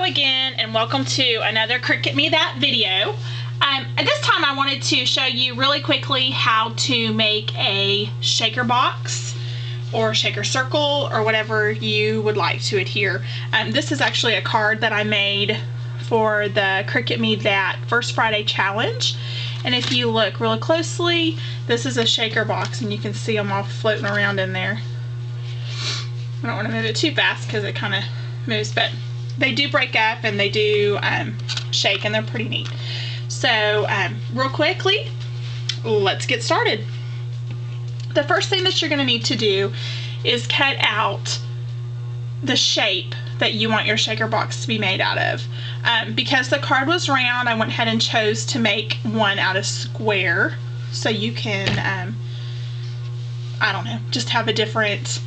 Hello again, and welcome to another Cricut Me That video. At this time I wanted to show you really quickly how to make a shaker box or shaker circle or whatever you would like to adhere. This is actually a card that I made for the Cricut Me That First Friday Challenge. And if you look really closely, this is a shaker box and you can see them all floating around in there. I don't want to move it too fast because it kind of moves, but they do break up and they do shake, and they're pretty neat. So real quickly, let's get started. The first thing that you're going to need to do is cut out the shape that you want your shaker box to be made out of. Because the card was round, I went ahead and chose to make one out of square, so you can I don't know, just have a different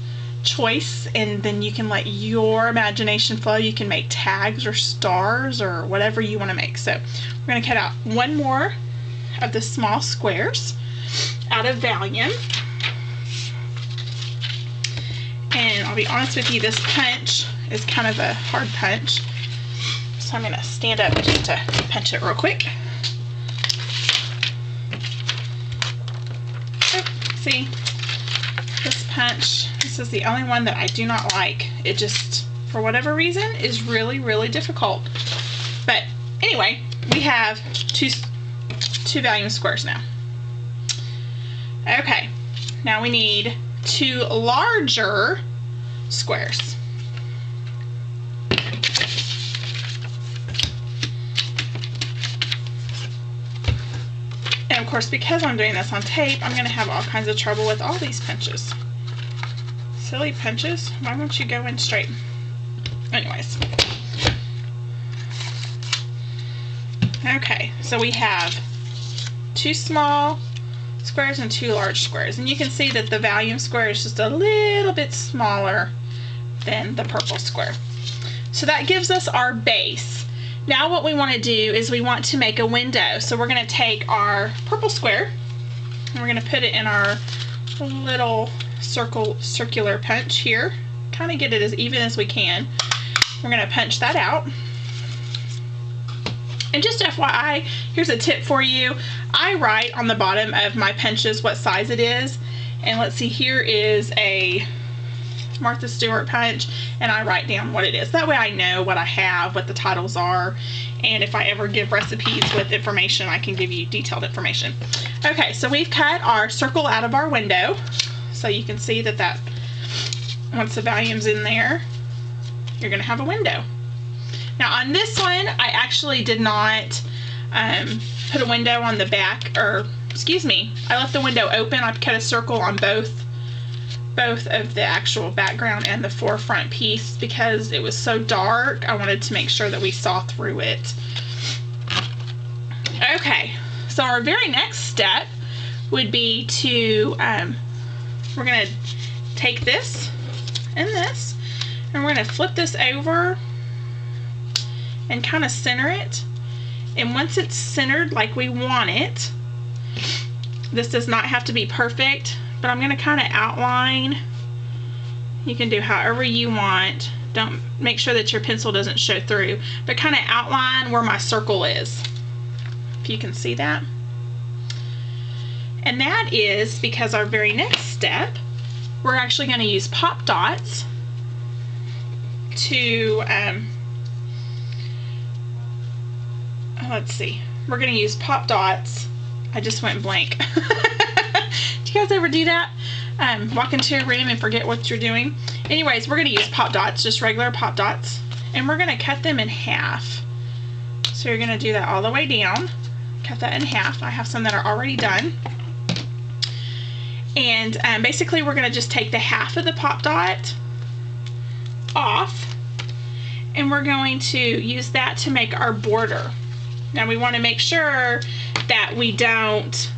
choice, and then you can let your imagination flow. You can make tags or stars or whatever you want to make. So we're going to cut out one more of the small squares out of Valium. And I'll be honest with you, this punch is kind of a hard punch, so I'm going to stand up just to punch it real quick. Oh, see, this punch, this is the only one that I do not like. It just, for whatever reason, is really, really difficult. But anyway, we have two Valium squares now. Okay, now we need two larger squares. And of course, because I'm doing this on tape, I'm going to have all kinds of trouble with all these punches. Silly punches. Why won't you go in straight? Anyways. Okay, so we have two small squares and two large squares. And you can see that the Valium square is just a little bit smaller than the purple square. So that gives us our base. Now what we want to do is we want to make a window. So we're going to take our purple square and we're going to put it in our little circular punch here. Kind of get it as even as we can. We're going to punch that out. And just FYI, here's a tip for you. I write on the bottom of my punches what size it is. And let's see, here is a Martha Stewart punch, and I write down what it is. That way I know what I have, what the titles are, and if I ever give recipes with information, I can give you detailed information. Okay, so we've cut our circle out of our window, so you can see that once the Valium's in there, you're going to have a window. Now on this one, I actually did not put a window on the back, or excuse me, I left the window open. I cut a circle on both of the actual background and the forefront piece because it was so dark. I wanted to make sure that we saw through it. Okay, so our very next step would be to, we're going to take this and this, and we're going to flip this over and kind of center it. And once it's centered like we want it, this does not have to be perfect, but I'm going to kind of outline. You can do however you want. Don't, make sure that your pencil doesn't show through, but kind of outline where my circle is, if you can see that. And that is because our very next step, we're actually going to use pop dots to, let's see, we're going to use pop dots. I just went blank. Do you guys ever do that? Walk into a room and forget what you're doing? Anyways, we're going to use pop dots, just regular pop dots, and we're going to cut them in half. So you're going to do that all the way down, cut that in half. I have some that are already done. And basically we're going to just take the half of the pop dot off, and we're going to use that to make our border. Now we want to make sure that we don't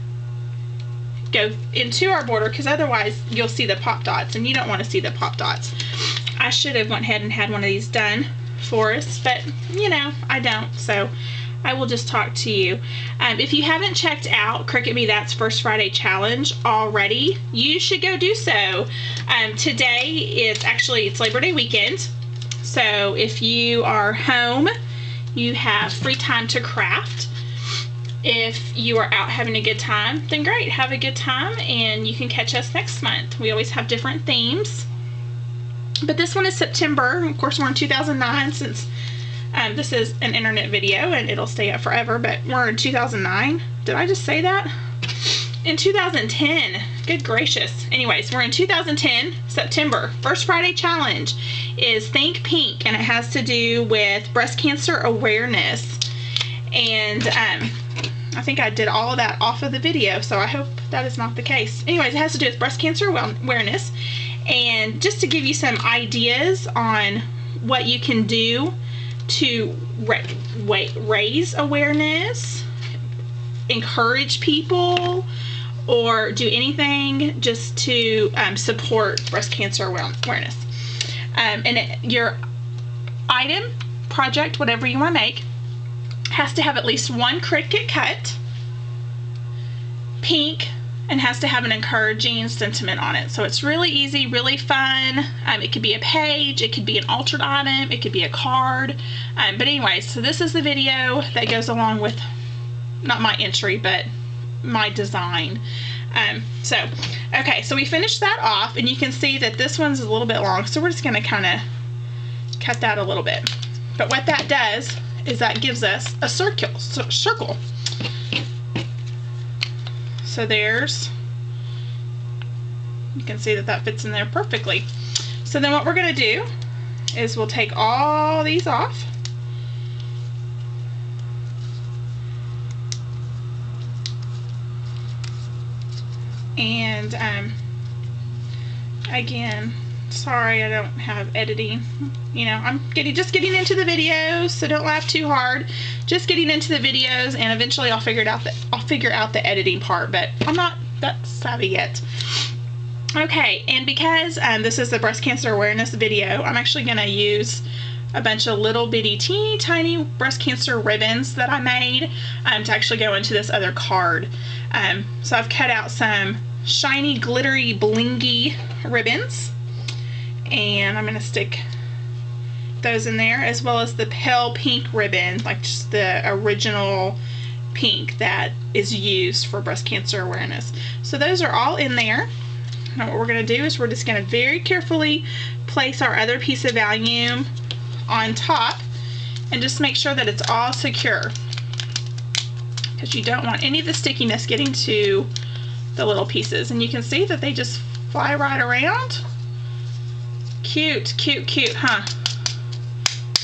go into our border, because otherwise you'll see the pop dots, and you don't want to see the pop dots. I should have went ahead and had one of these done for us, but you know, I don't, so I will just talk to you. If you haven't checked out Cricut Me That's First Friday Challenge already, you should go do so. Today is actually, it's Labor Day weekend, So if you are home, you have free time to craft. If you are out having a good time, then great, have a good time, and you can catch us next month. We always have different themes. But this one is September. Of course, we're in 2009 since this is an internet video and it'll stay up forever, but we're in 2009. Did I just say that? In 2010. Good gracious. Anyways, we're in 2010, September. First Friday challenge is Think Pink, and it has to do with breast cancer awareness. And I think I did all of that off of the video, so I hope that is not the case. Anyways, it has to do with breast cancer awareness. And just to give you some ideas on what you can do to raise awareness, encourage people, or do anything just to support breast cancer awareness. Your item, project, whatever you want to make, has to have at least one Cricut cut, pink, and has to have an encouraging sentiment on it. So it's really easy, really fun. It could be a page, it could be an altered item, it could be a card. But anyway, so this is the video that goes along with, not my entry, but my design. Okay, so we finished that off, and you can see that this one's a little bit long, so we're just gonna kind of cut that a little bit. But what that does is that gives us a circle. So there's, you can see that that fits in there perfectly. So then what we're going to do is we'll take all these off. And again, sorry I don't have editing. You know, I'm just getting into the videos, so don't laugh too hard. Just getting into the videos, and eventually I'll figure out the editing part, but I'm not that savvy yet. Okay, and because this is the breast cancer awareness video, I'm actually going to use a bunch of little bitty teeny tiny breast cancer ribbons that I made to actually go into this other card. So I've cut out some shiny, glittery, blingy ribbons, and I'm going to stick those in there, as well as the pale pink ribbon, like just the original pink that is used for breast cancer awareness. So those are all in there. Now what we're going to do is we're just going to very carefully place our other piece of Valium on top and just make sure that it's all secure, because you don't want any of the stickiness getting to the little pieces. And you can see that they just fly right around. Cute, cute, cute, huh?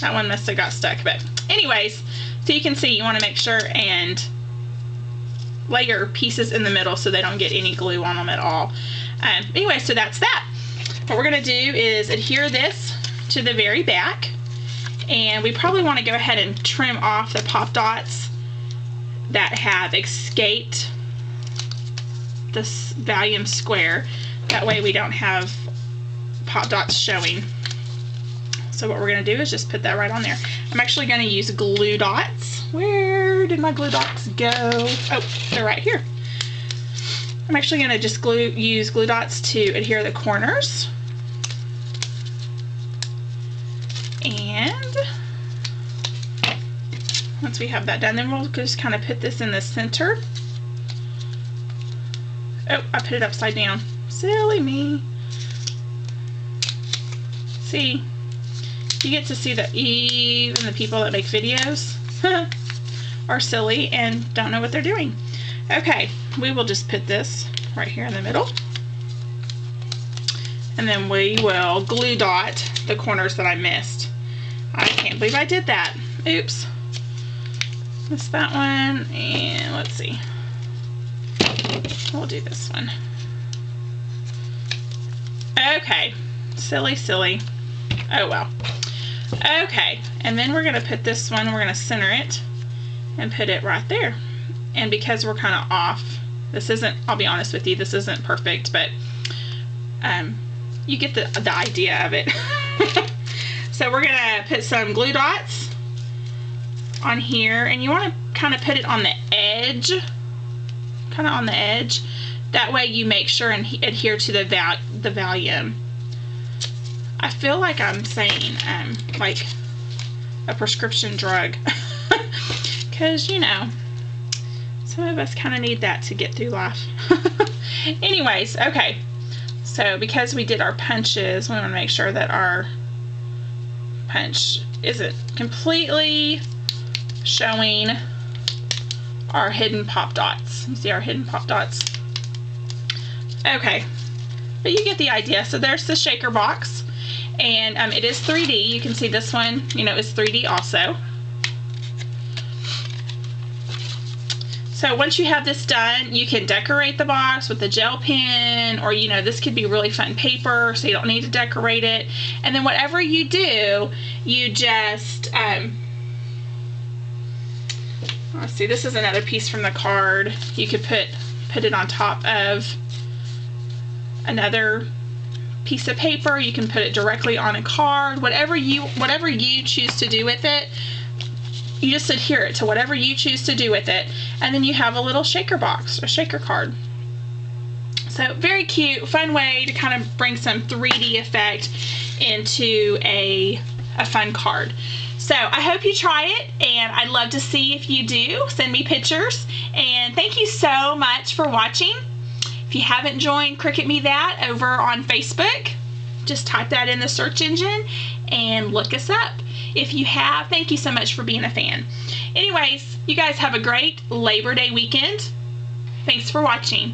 That one must have got stuck, but anyways, so you can see you want to make sure and lay your pieces in the middle so they don't get any glue on them at all. Anyway, so that's that. What we're going to do is adhere this to the very back, and we probably want to go ahead and trim off the pop dots that have escaped this Valium square. That way we don't have pop dots showing. So what we're going to do is just put that right on there. I'm actually going to use glue dots. Where did my glue dots go? Oh, they're right here. I'm actually going to just use glue dots to adhere the corners. And once we have that done, then we'll just kind of put this in the center. Oh, I put it upside down. Silly me. See? You get to see that even the people that make videos are silly and don't know what they're doing. Okay, we will just put this right here in the middle. And then we will glue dot the corners that I missed. I can't believe I did that. Oops. Missed that one. And let's see. We'll do this one. Okay. Silly, silly. Oh well. Okay, and then we're going to put this one, we're going to center it and put it right there. And because we're kind of off, this isn't, I'll be honest with you, this isn't perfect, but you get the idea of it. So we're going to put some glue dots on here, and you want to kind of put it on the edge, kind of on the edge. That way you make sure and adhere to the Valium. I feel like I'm saying like a prescription drug, because you know, some of us kind of need that to get through life. Anyways, okay, so because we did our punches, we want to make sure that our punch isn't completely showing our hidden pop dots. You see our hidden pop dots? Okay, but you get the idea. So there's the shaker box, and it is 3D. You can see this one, you know, is 3D also. So once you have this done, you can decorate the box with a gel pen, or you know, this could be really fun paper, so you don't need to decorate it. And then whatever you do, you just let's see, this is another piece from the card. You could put it on top of another piece of paper. You can put it directly on a card. Whatever you choose to do with it, you just adhere it to whatever you choose to do with it, and then you have a little shaker box, a shaker card. So very cute, fun way to kind of bring some 3D effect into a fun card. So I hope you try it, and I'd love to see if you do. Send me pictures, and thank you so much for watching. If you haven't joined Cricut Me That over on Facebook, just type that in the search engine and look us up. If you have, thank you so much for being a fan. Anyways, you guys have a great Labor Day weekend. Thanks for watching.